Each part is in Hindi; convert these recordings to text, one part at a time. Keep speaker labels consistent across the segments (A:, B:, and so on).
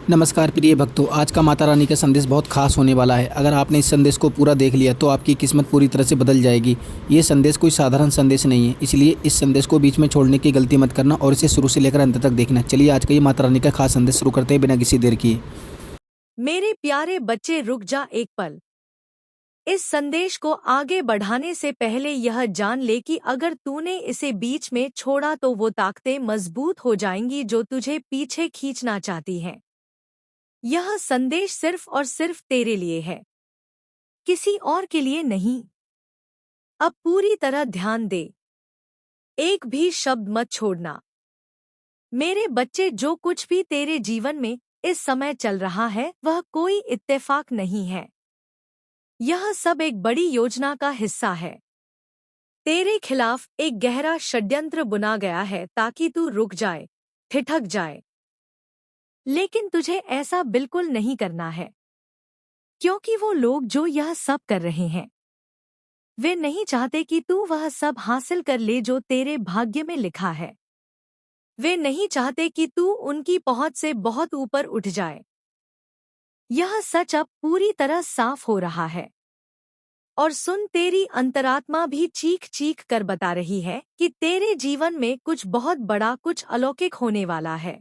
A: नमस्कार प्रिय भक्तों, आज का माता रानी का संदेश बहुत खास होने वाला है। अगर आपने इस संदेश को पूरा देख लिया तो आपकी किस्मत पूरी तरह से बदल जाएगी। ये संदेश कोई साधारण संदेश नहीं है, इसलिए इस संदेश को बीच में छोड़ने की गलती मत करना और इसे शुरू से लेकर अंत तक देखना। चलिए आज का ये माता रानी का खास संदेश शुरू करते हैं बिना किसी देर किए।
B: मेरे प्यारे बच्चे, रुक जा एक पल। इस संदेश को आगे बढ़ाने से पहले यह जान ले कि अगर तूने इसे बीच में छोड़ा तो वो ताकतें मजबूत हो जाएंगी जो तुझे पीछे खींचना चाहती हैं। यह संदेश सिर्फ और सिर्फ तेरे लिए है, किसी और के लिए नहीं। अब पूरी तरह ध्यान दे, एक भी शब्द मत छोड़ना। मेरे बच्चे, जो कुछ भी तेरे जीवन में इस समय चल रहा है वह कोई इत्तेफाक नहीं है। यह सब एक बड़ी योजना का हिस्सा है। तेरे खिलाफ एक गहरा षड्यंत्र बुना गया है ताकि तू रुक जाए, ठिठक जाए। लेकिन तुझे ऐसा बिल्कुल नहीं करना है, क्योंकि वो लोग जो यह सब कर रहे हैं वे नहीं चाहते कि तू वह सब हासिल कर ले जो तेरे भाग्य में लिखा है। वे नहीं चाहते कि तू उनकी पहुंच से बहुत ऊपर उठ जाए। यह सच अब पूरी तरह साफ हो रहा है। और सुन, तेरी अंतरात्मा भी चीख चीख कर बता रही है कि तेरे जीवन में कुछ बहुत बड़ा, कुछ अलौकिक होने वाला है।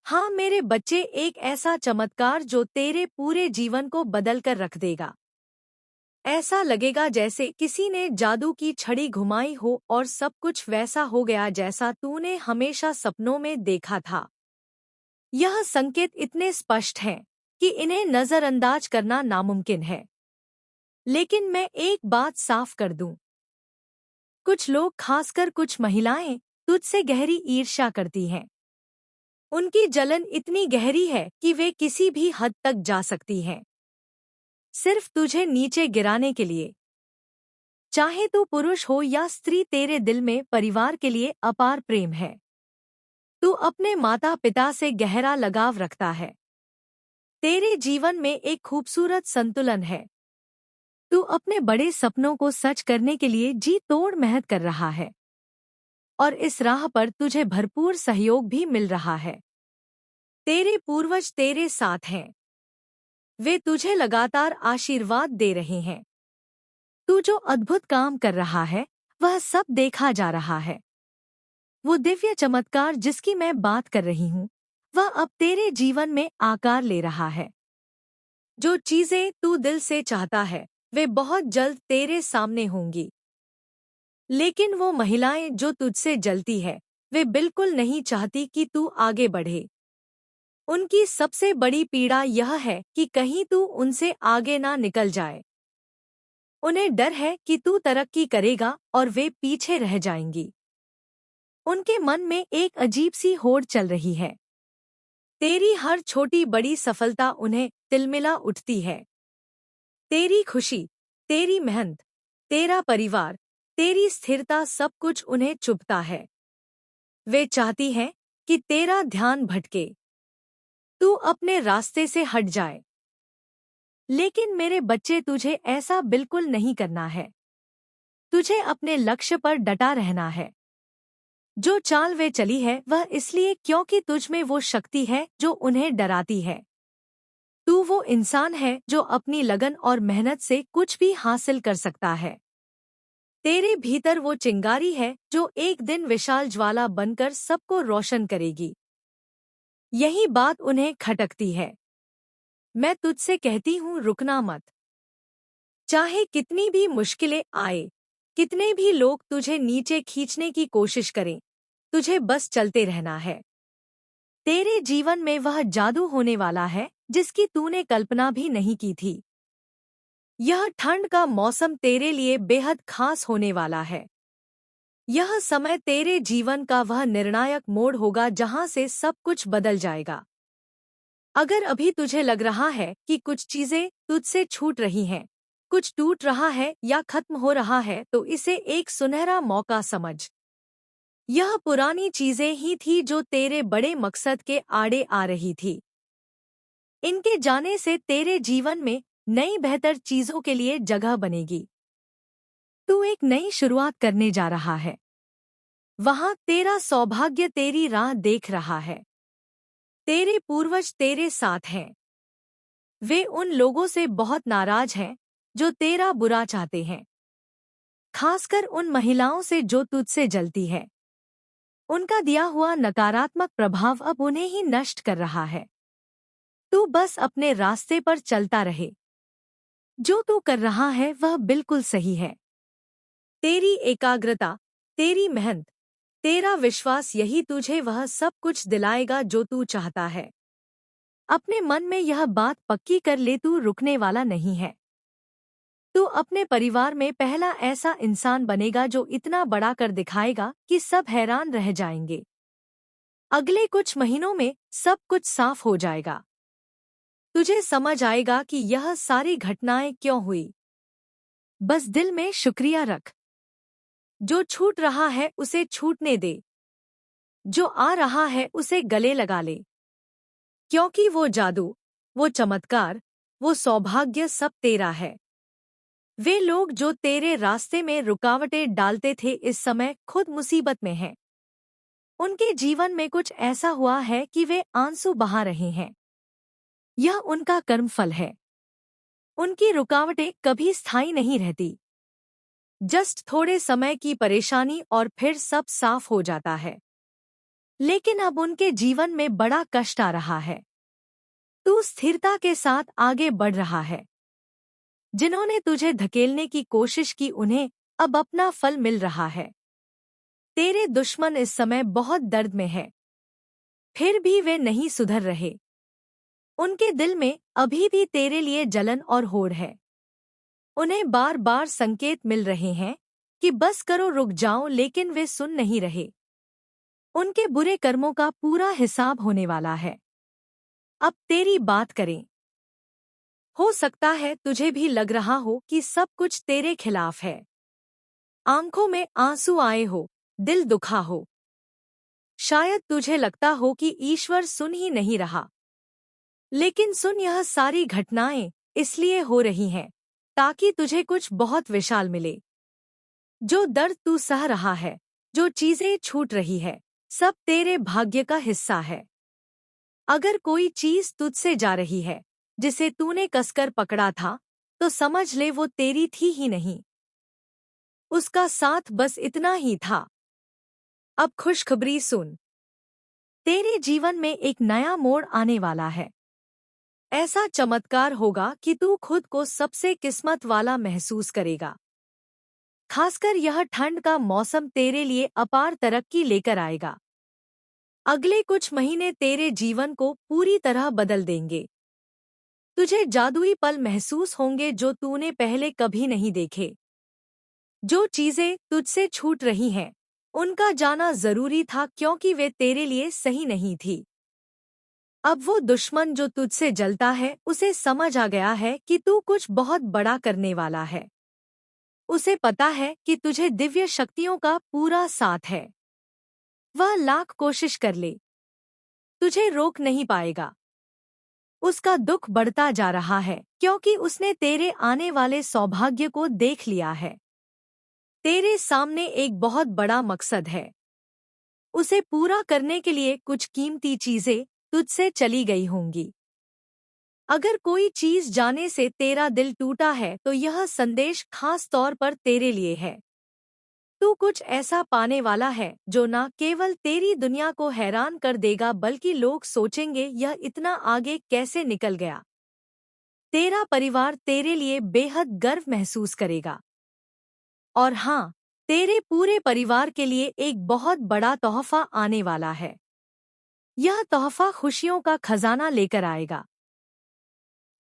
B: हाँ मेरे बच्चे, एक ऐसा चमत्कार जो तेरे पूरे जीवन को बदल कर रख देगा। ऐसा लगेगा जैसे किसी ने जादू की छड़ी घुमाई हो और सब कुछ वैसा हो गया जैसा तूने हमेशा सपनों में देखा था। यह संकेत इतने स्पष्ट हैं कि इन्हें नजरअंदाज करना नामुमकिन है। लेकिन मैं एक बात साफ कर दूं, कुछ लोग, खासकर कुछ महिलाएं, तुझसे गहरी ईर्ष्या करती हैं। उनकी जलन इतनी गहरी है कि वे किसी भी हद तक जा सकती हैं, सिर्फ तुझे नीचे गिराने के लिए। चाहे तू पुरुष हो या स्त्री, तेरे दिल में परिवार के लिए अपार प्रेम है। तू अपने माता पिता से गहरा लगाव रखता है। तेरे जीवन में एक खूबसूरत संतुलन है। तू अपने बड़े सपनों को सच करने के लिए जी तोड़ मेहनत कर रहा है और इस राह पर तुझे भरपूर सहयोग भी मिल रहा है। तेरे पूर्वज तेरे साथ हैं। वे तुझे लगातार आशीर्वाद दे रहे हैं। तू जो अद्भुत काम कर रहा है वह सब देखा जा रहा है। वो दिव्य चमत्कार जिसकी मैं बात कर रही हूँ वह अब तेरे जीवन में आकार ले रहा है। जो चीजें तू दिल से चाहता है वे बहुत जल्द तेरे सामने होंगी। लेकिन वो महिलाएं जो तुझसे जलती है वे बिल्कुल नहीं चाहती कि तू आगे बढ़े। उनकी सबसे बड़ी पीड़ा यह है कि कहीं तू उनसे आगे ना निकल जाए। उन्हें डर है कि तू तरक्की करेगा और वे पीछे रह जाएंगी। उनके मन में एक अजीब सी होड़ चल रही है। तेरी हर छोटी बड़ी सफलता उन्हें तिलमिला उठती है। तेरी खुशी, तेरी मेहनत, तेरा परिवार, तेरी स्थिरता, सब कुछ उन्हें चुभता है। वे चाहती हैं कि तेरा ध्यान भटके, तू अपने रास्ते से हट जाए। लेकिन मेरे बच्चे, तुझे ऐसा बिल्कुल नहीं करना है। तुझे अपने लक्ष्य पर डटा रहना है। जो चाल वे चली है वह इसलिए क्योंकि तुझ में वो शक्ति है जो उन्हें डराती है। तू वो इंसान है जो अपनी लगन और मेहनत से कुछ भी हासिल कर सकता है। तेरे भीतर वो चिंगारी है जो एक दिन विशाल ज्वाला बनकर सबको रोशन करेगी। यही बात उन्हें खटकती है। मैं तुझसे कहती हूँ, रुकना मत। चाहे कितनी भी मुश्किलें आए, कितने भी लोग तुझे नीचे खींचने की कोशिश करें, तुझे बस चलते रहना है। तेरे जीवन में वह जादू होने वाला है जिसकी तूने कल्पना भी नहीं की थी। यह ठंड का मौसम तेरे लिए बेहद खास होने वाला है। यह समय तेरे जीवन का वह निर्णायक मोड़ होगा जहां से सब कुछ बदल जाएगा। अगर अभी तुझे लग रहा है कि कुछ चीजें तुझसे छूट रही हैं, कुछ टूट रहा है या खत्म हो रहा है, तो इसे एक सुनहरा मौका समझ। यह पुरानी चीजें ही थी जो तेरे बड़े मकसद के आड़े आ रही थी। इनके जाने से तेरे जीवन में नई बेहतर चीजों के लिए जगह बनेगी। तू एक नई शुरुआत करने जा रहा है। वहां तेरा सौभाग्य तेरी राह देख रहा है। तेरे पूर्वज तेरे साथ हैं। वे उन लोगों से बहुत नाराज हैं जो तेरा बुरा चाहते हैं, खासकर उन महिलाओं से जो तुझसे जलती है। उनका दिया हुआ नकारात्मक प्रभाव अब उन्हें ही नष्ट कर रहा है। तू बस अपने रास्ते पर चलता रहे। जो तू कर रहा है वह बिल्कुल सही है। तेरी एकाग्रता, तेरी मेहनत, तेरा विश्वास यही तुझे वह सब कुछ दिलाएगा जो तू चाहता है। अपने मन में यह बात पक्की कर ले, तू रुकने वाला नहीं है। तू अपने परिवार में पहला ऐसा इंसान बनेगा जो इतना बड़ा कर दिखाएगा कि सब हैरान रह जाएंगे। अगले कुछ महीनों में सब कुछ साफ हो जाएगा। तुझे समझ आएगा कि यह सारी घटनाएं क्यों हुई। बस दिल में शुक्रिया रख। जो छूट रहा है उसे छूटने दे। जो आ रहा है उसे गले लगा ले, क्योंकि वो जादू, वो चमत्कार, वो सौभाग्य सब तेरा है। वे लोग जो तेरे रास्ते में रुकावटें डालते थे इस समय खुद मुसीबत में हैं। उनके जीवन में कुछ ऐसा हुआ है कि वे आंसू बहा रहे हैं। यह उनका कर्मफल है। उनकी रुकावटें कभी स्थायी नहीं रहती। जस्ट थोड़े समय की परेशानी और फिर सब साफ हो जाता है। लेकिन अब उनके जीवन में बड़ा कष्ट आ रहा है। तू स्थिरता के साथ आगे बढ़ रहा है। जिन्होंने तुझे धकेलने की कोशिश की उन्हें अब अपना फल मिल रहा है। तेरे दुश्मन इस समय बहुत दर्द में है, फिर भी वे नहीं सुधर रहे। उनके दिल में अभी भी तेरे लिए जलन और होड़ है। उन्हें बार बार संकेत मिल रहे हैं कि बस करो, रुक जाओ, लेकिन वे सुन नहीं रहे। उनके बुरे कर्मों का पूरा हिसाब होने वाला है। अब तेरी बात करें। हो सकता है तुझे भी लग रहा हो कि सब कुछ तेरे खिलाफ है। आंखों में आंसू आए हो, दिल दुखा हो। शायद तुझे लगता हो कि ईश्वर सुन ही नहीं रहा। लेकिन सुन, यह सारी घटनाएं इसलिए हो रही हैं ताकि तुझे कुछ बहुत विशाल मिले। जो दर्द तू सह रहा है, जो चीजें छूट रही है, सब तेरे भाग्य का हिस्सा है। अगर कोई चीज तुझसे जा रही है जिसे तूने कसकर पकड़ा था, तो समझ ले वो तेरी थी ही नहीं। उसका साथ बस इतना ही था। अब खुशखबरी सुन। तेरे जीवन में एक नया मोड़ आने वाला है। ऐसा चमत्कार होगा कि तू खुद को सबसे किस्मत वाला महसूस करेगा। खासकर यह ठंड का मौसम तेरे लिए अपार तरक्की लेकर आएगा। अगले कुछ महीने तेरे जीवन को पूरी तरह बदल देंगे। तुझे जादुई पल महसूस होंगे जो तूने पहले कभी नहीं देखे। जो चीजें तुझसे छूट रही हैं, उनका जाना जरूरी था क्योंकि वे तेरे लिए सही नहीं थी। अब वो दुश्मन जो तुझसे जलता है उसे समझ आ गया है कि तू कुछ बहुत बड़ा करने वाला है। उसे पता है कि तुझे दिव्य शक्तियों का पूरा साथ है। वह लाख कोशिश कर ले, तुझे रोक नहीं पाएगा। उसका दुख बढ़ता जा रहा है क्योंकि उसने तेरे आने वाले सौभाग्य को देख लिया है। तेरे सामने एक बहुत बड़ा मकसद है। उसे पूरा करने के लिए कुछ कीमती चीजें तुझसे चली गई होंगी। अगर कोई चीज जाने से तेरा दिल टूटा है तो यह संदेश खास तौर पर तेरे लिए है। तू कुछ ऐसा पाने वाला है जो न केवल तेरी दुनिया को हैरान कर देगा बल्कि लोग सोचेंगे यह इतना आगे कैसे निकल गया। तेरा परिवार तेरे लिए बेहद गर्व महसूस करेगा। और हाँ, तेरे पूरे परिवार के लिए एक बहुत बड़ा तोहफा आने वाला है। यह तोहफा खुशियों का खजाना लेकर आएगा।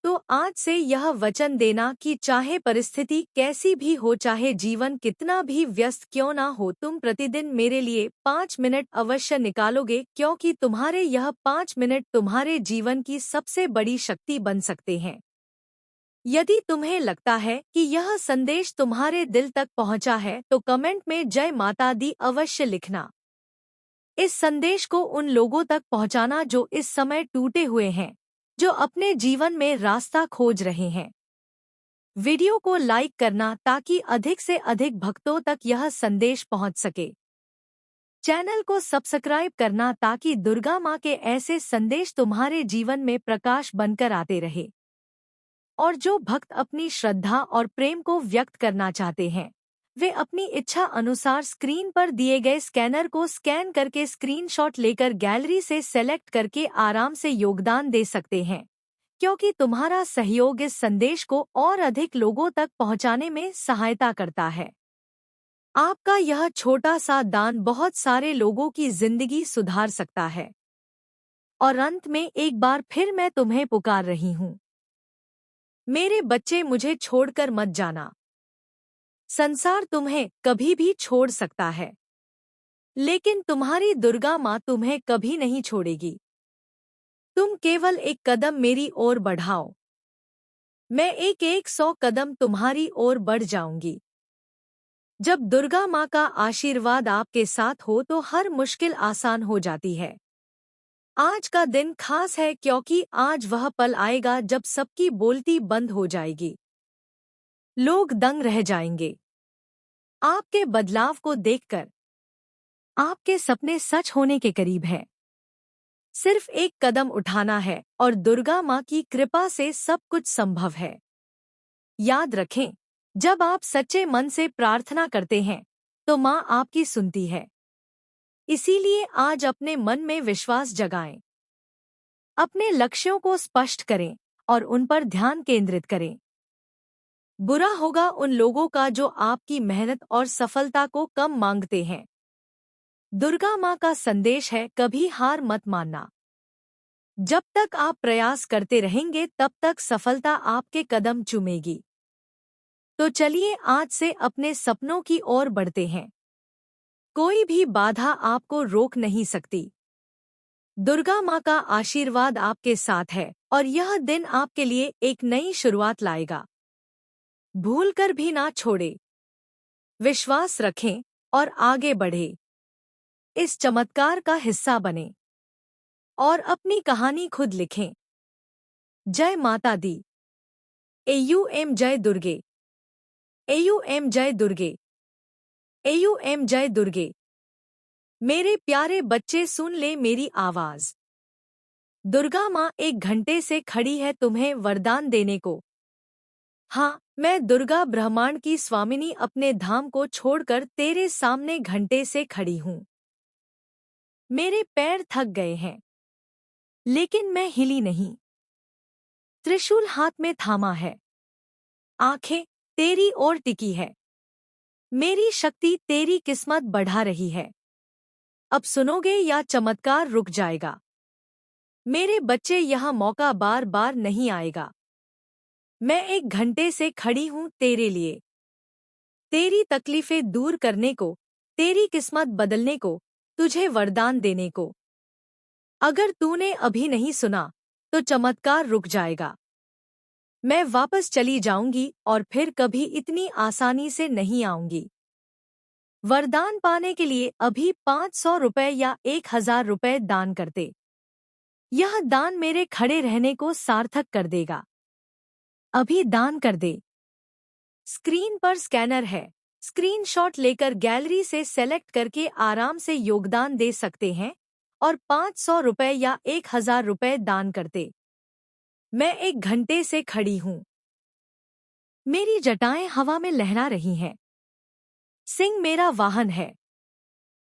B: तो आज से यह वचन देना कि चाहे परिस्थिति कैसी भी हो, चाहे जीवन कितना भी व्यस्त क्यों ना हो, तुम प्रतिदिन मेरे लिए 5 मिनट अवश्य निकालोगे, क्योंकि तुम्हारे यह 5 मिनट तुम्हारे जीवन की सबसे बड़ी शक्ति बन सकते हैं। यदि तुम्हें लगता है कि यह संदेश तुम्हारे दिल तक पहुंचा है तो कमेंट में जय माता दी अवश्य लिखना। इस संदेश को उन लोगों तक पहुंचाना जो इस समय टूटे हुए हैं, जो अपने जीवन में रास्ता खोज रहे हैं। वीडियो को लाइक करना ताकि अधिक से अधिक भक्तों तक यह संदेश पहुंच सके। चैनल को सब्सक्राइब करना ताकि दुर्गा माँ के ऐसे संदेश तुम्हारे जीवन में प्रकाश बनकर आते रहे। और जो भक्त अपनी श्रद्धा और प्रेम को व्यक्त करना चाहते हैं, वे अपनी इच्छा अनुसार स्क्रीन पर दिए गए स्कैनर को स्कैन करके स्क्रीनशॉट लेकर गैलरी से सेलेक्ट करके आराम से योगदान दे सकते हैं, क्योंकि तुम्हारा सहयोग इस संदेश को और अधिक लोगों तक पहुंचाने में सहायता करता है। आपका यह छोटा सा दान बहुत सारे लोगों की जिंदगी सुधार सकता है। और अंत में एक बार फिर मैं तुम्हें पुकार रही हूँ, मेरे बच्चे, मुझे छोड़कर मत जाना। संसार तुम्हें कभी भी छोड़ सकता है, लेकिन तुम्हारी दुर्गा माँ तुम्हें कभी नहीं छोड़ेगी। तुम केवल एक कदम मेरी ओर बढ़ाओ, मैं एक एक 100 कदम तुम्हारी ओर बढ़ जाऊंगी। जब दुर्गा माँ का आशीर्वाद आपके साथ हो तो हर मुश्किल आसान हो जाती है। आज का दिन खास है क्योंकि आज वह पल आएगा जब सबकी बोलती बंद हो जाएगी। लोग दंग रह जाएंगे आपके बदलाव को देखकर। आपके सपने सच होने के करीब हैं। सिर्फ एक कदम उठाना है और दुर्गा माँ की कृपा से सब कुछ संभव है। याद रखें, जब आप सच्चे मन से प्रार्थना करते हैं तो माँ आपकी सुनती है। इसीलिए आज अपने मन में विश्वास जगाएं, अपने लक्ष्यों को स्पष्ट करें और उन पर ध्यान केंद्रित करें। बुरा होगा उन लोगों का जो आपकी मेहनत और सफलता को कम मांगते हैं। दुर्गा माँ का संदेश है, कभी हार मत मानना। जब तक आप प्रयास करते रहेंगे तब तक सफलता आपके कदम चूमेगी। तो चलिए आज से अपने सपनों की ओर बढ़ते हैं। कोई भी बाधा आपको रोक नहीं सकती। दुर्गा माँ का आशीर्वाद आपके साथ है और यह दिन आपके लिए एक नई शुरुआत लाएगा। भूलकर भी ना छोड़े, विश्वास रखें और आगे बढ़े। इस चमत्कार का हिस्सा बने और अपनी कहानी खुद लिखें। जय माता दी। AUM जय दुर्गे। AUM जय दुर्गे। AUM जय दुर्गे। मेरे प्यारे बच्चे, सुन ले मेरी आवाज। दुर्गा माँ 1 घंटे से खड़ी है तुम्हें वरदान देने को। हाँ, मैं दुर्गा ब्रह्मांड की स्वामिनी अपने धाम को छोड़कर तेरे सामने घंटे से खड़ी हूँ। मेरे पैर थक गए हैं, लेकिन मैं हिली नहीं। त्रिशूल हाथ में थामा है, आंखें तेरी ओर टिकी है। मेरी शक्ति तेरी किस्मत बढ़ा रही है। अब सुनोगे या चमत्कार रुक जाएगा? मेरे बच्चे, यह मौका बार बार नहीं आएगा। मैं 1 घंटे से खड़ी हूँ तेरे लिए, तेरी तकलीफें दूर करने को, तेरी किस्मत बदलने को, तुझे वरदान देने को। अगर तूने अभी नहीं सुना तो चमत्कार रुक जाएगा। मैं वापस चली जाऊंगी और फिर कभी इतनी आसानी से नहीं आऊंगी। वरदान पाने के लिए अभी 500 रुपए या 1000 रुपए दान करते। यह दान मेरे खड़े रहने को सार्थक कर देगा। अभी दान कर दे। स्क्रीन पर स्कैनर है, स्क्रीनशॉट लेकर गैलरी से सेलेक्ट करके आराम से योगदान दे सकते हैं और 500 रुपए या 1000 रुपए दान करते। मैं 1 घंटे से खड़ी हूँ। मेरी जटाएं हवा में लहरा रही हैं। सिंह मेरा वाहन है।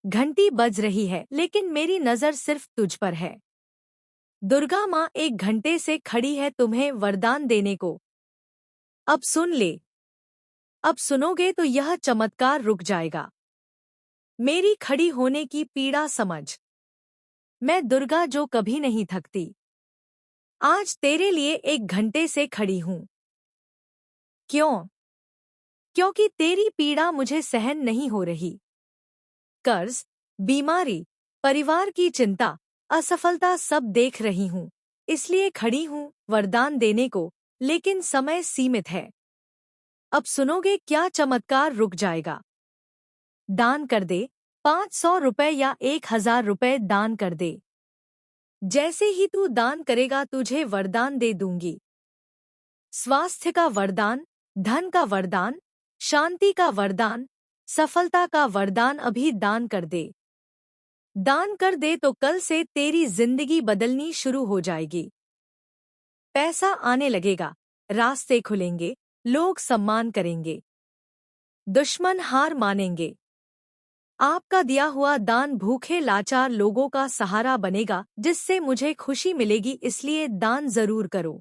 B: घंटी बज रही है, लेकिन मेरी नजर सिर्फ तुझ पर है। दुर्गा माँ 1 घंटे से खड़ी है तुम्हें वरदान देने को। अब सुन ले। अब सुनोगे तो यह चमत्कार रुक जाएगा। मेरी खड़ी होने की पीड़ा समझ। मैं दुर्गा जो कभी नहीं थकती, आज तेरे लिए 1 घंटे से खड़ी हूँ। क्यों? क्योंकि तेरी पीड़ा मुझे सहन नहीं हो रही। कर्ज, बीमारी, परिवार की चिंता, असफलता सब देख रही हूँ, इसलिए खड़ी हूँ वरदान देने को, लेकिन समय सीमित है। अब सुनोगे क्या चमत्कार रुक जाएगा? दान कर दे। 500 रुपए या 1000 रुपए दान कर दे। जैसे ही तू दान करेगा तुझे वरदान दे दूंगी। स्वास्थ्य का वरदान, धन का वरदान, शांति का वरदान, सफलता का वरदान अभी दान कर दे। दान कर दे तो कल से तेरी जिंदगी बदलनी शुरू हो जाएगी। पैसा आने लगेगा, रास्ते खुलेंगे, लोग सम्मान करेंगे, दुश्मन हार मानेंगे। आपका दिया हुआ दान भूखे लाचार लोगों का सहारा बनेगा, जिससे मुझे खुशी मिलेगी, इसलिए दान जरूर करो।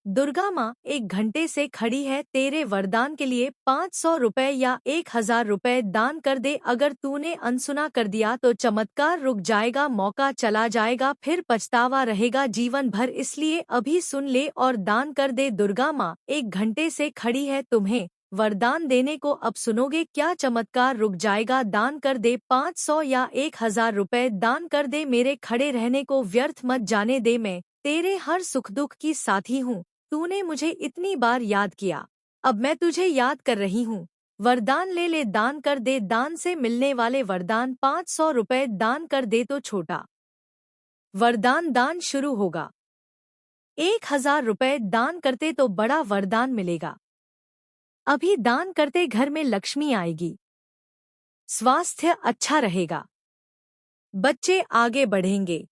B: दुर्गा माँ 1 घंटे से खड़ी है, तेरे वरदान के लिए 500 रुपए या 1000 रुपए दान कर दे। अगर तूने अनसुना कर दिया तो चमत्कार रुक जाएगा, मौका चला जाएगा, फिर पछतावा रहेगा जीवन भर, इसलिए अभी सुन ले और दान कर दे। दुर्गा माँ 1 घंटे से खड़ी है, तुम्हें वरदान देने को, अब सुनोगे क्या? चमत्कार रुक जाएगा, दान कर दे। 500 या 1000 रुपए दान कर दे, मेरे खड़े रहने को व्यर्थ मत जाने दे। मैं तेरे हर सुख दुख की साथी हूँ, तूने मुझे इतनी बार याद किया, अब मैं तुझे याद कर रही हूँ। वरदान ले ले, दान कर दे। दान से मिलने वाले वरदान, 500 रुपए दान कर दे तो छोटा वरदान दान शुरू होगा, 1000 रुपए दान करते तो बड़ा वरदान मिलेगा। अभी दान करते घर में लक्ष्मी आएगी, स्वास्थ्य अच्छा रहेगा, बच्चे आगे बढ़ेंगे।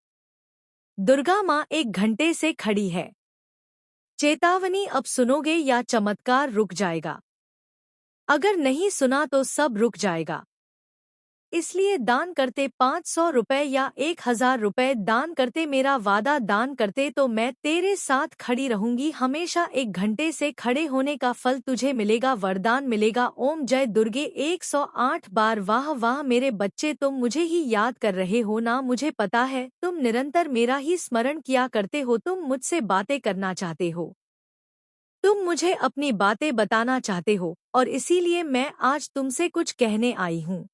B: दुर्गा माँ 1 घंटे से खड़ी है, चेतावनी अब सुनोगे या चमत्कार रुक जाएगा? अगर नहीं सुना तो सब रुक जाएगा, इसलिए दान करते। 500 रुपए या 1000 रुपए दान करते, मेरा वादा दान करते तो मैं तेरे साथ खड़ी रहूंगी हमेशा। 1 घंटे से खड़े होने का फल तुझे मिलेगा, वरदान मिलेगा। ओम जय दुर्गे 108 बार। वाह वाह मेरे बच्चे, तुम मुझे ही याद कर रहे हो ना? मुझे पता है तुम निरंतर मेरा ही स्मरण किया करते हो, तुम मुझसे बातें करना चाहते हो, तुम मुझे अपनी बातें बताना चाहते हो, और इसीलिए मैं आज तुमसे कुछ कहने आई हूँ।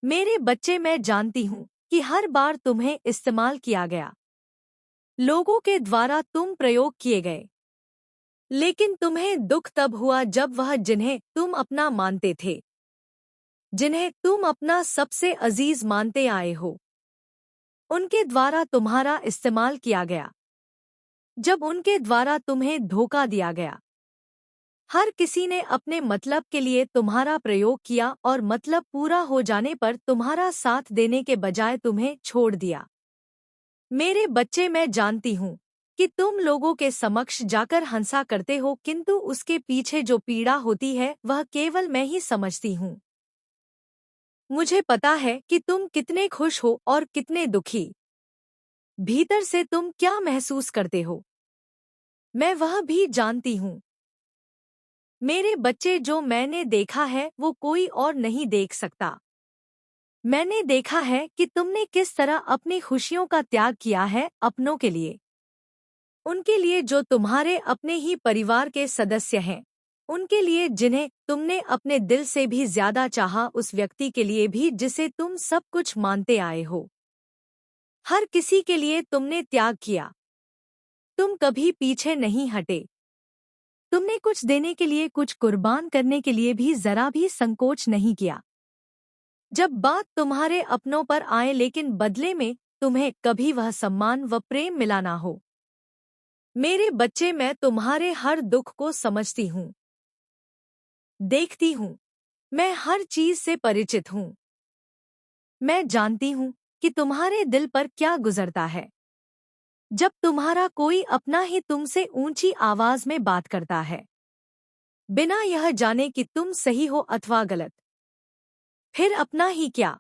B: मेरे बच्चे, मैं जानती हूँ कि हर बार तुम्हें इस्तेमाल किया गया, लोगों के द्वारा तुम प्रयोग किए गए, लेकिन तुम्हें दुख तब हुआ जब वह जिन्हें तुम अपना मानते थे, जिन्हें तुम अपना सबसे अजीज मानते आए हो, उनके द्वारा तुम्हारा इस्तेमाल किया गया, जब उनके द्वारा तुम्हें धोखा दिया गया। हर किसी ने अपने मतलब के लिए तुम्हारा प्रयोग किया और मतलब पूरा हो जाने पर तुम्हारा साथ देने के बजाय तुम्हें छोड़ दिया। मेरे बच्चे, मैं जानती हूँ कि तुम लोगों के समक्ष जाकर हंसा करते हो, किंतु उसके पीछे जो पीड़ा होती है वह केवल मैं ही समझती हूँ। मुझे पता है कि तुम कितने खुश हो और कितने दुखी, भीतर से तुम क्या महसूस करते हो, मैं वह भी जानती हूँ। मेरे बच्चे, जो मैंने देखा है वो कोई और नहीं देख सकता। मैंने देखा है कि तुमने किस तरह अपनी खुशियों का त्याग किया है अपनों के लिए, उनके लिए जो तुम्हारे अपने ही परिवार के सदस्य हैं, उनके लिए जिन्हें तुमने अपने दिल से भी ज्यादा चाहा, उस व्यक्ति के लिए भी जिसे तुम सब कुछ मानते आए हो। हर किसी के लिए तुमने त्याग किया, तुम कभी पीछे नहीं हटे। तुमने कुछ देने के लिए, कुछ कुर्बान करने के लिए भी जरा भी संकोच नहीं किया। जब बात तुम्हारे अपनों पर आए, लेकिन बदले में तुम्हें कभी वह सम्मान व प्रेम मिला ना हो। मेरे बच्चे, मैं तुम्हारे हर दुख को समझती हूँ, देखती हूँ, मैं हर चीज से परिचित हूँ। मैं जानती हूँ कि तुम्हारे दिल पर क्या गुजरता है जब तुम्हारा कोई अपना ही तुमसे ऊंची आवाज में बात करता है, बिना यह जाने कि तुम सही हो अथवा गलत। फिर अपना ही क्या,